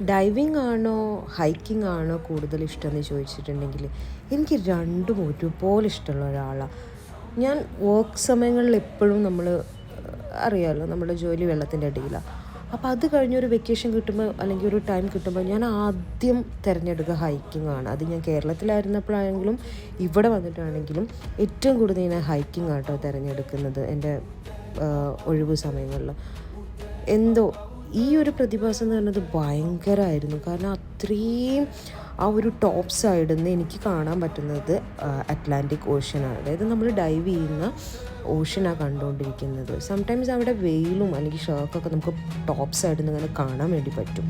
Diving ആണോ hiking ആണോ കൂടുതൽ ഇഷ്ടമെന്ന് ചോദിച്ചിട്ടുണ്ടെങ്കിൽ എനിക്ക് രണ്ടും ഒരുപോലെ ഇഷ്ടമുള്ള ഒരാളാണ് ഞാൻ. വർക്ക് സമയങ്ങളിൽ എപ്പോഴും നമ്മൾ അറിയാമല്ലോ, നമ്മുടെ ജോലി വെള്ളത്തിൻ്റെ അടിയിലാണ്. അപ്പോൾ അത് കഴിഞ്ഞൊരു വെക്കേഷൻ കിട്ടുമ്പോൾ അല്ലെങ്കിൽ ഒരു ടൈം കിട്ടുമ്പോൾ ഞാൻ ആദ്യം തിരഞ്ഞെടുക്കുക ഹൈക്കിംഗ് ആണ്. അത് ഞാൻ കേരളത്തിലായിരുന്നപ്പോഴാണെങ്കിലും ഇവിടെ വന്നിട്ടാണെങ്കിലും ഏറ്റവും കൂടുതൽ ഞാൻ ഹൈക്കിംഗ് ആട്ടോ തിരഞ്ഞെടുക്കുന്നത് എൻ്റെ ഒഴിവ് സമയങ്ങളിൽ. എന്തോ ഈ ഒരു പ്രതിഭാസം എന്ന് പറയുന്നത് ഭയങ്കരമായിരുന്നു. കാരണം അത്രയും ആ ഒരു ടോപ്പ് സൈഡിൽ നിന്ന് എനിക്ക് കാണാൻ പറ്റുന്നത് അറ്റ്ലാന്റിക് ഓഷ്യനാണ്. അതായത് നമ്മൾ ഡൈവ് ചെയ്യുന്ന ഓഷ്യനാണ് കണ്ടുകൊണ്ടിരിക്കുന്നത്. സംടൈംസ് അവിടെ വെയിലും അല്ലെങ്കിൽ ഷർക്കൊക്കെ നമുക്ക് ടോപ്പ് സൈഡിൽ നിന്ന് ഇങ്ങനെ കാണാൻ വേണ്ടി പറ്റും.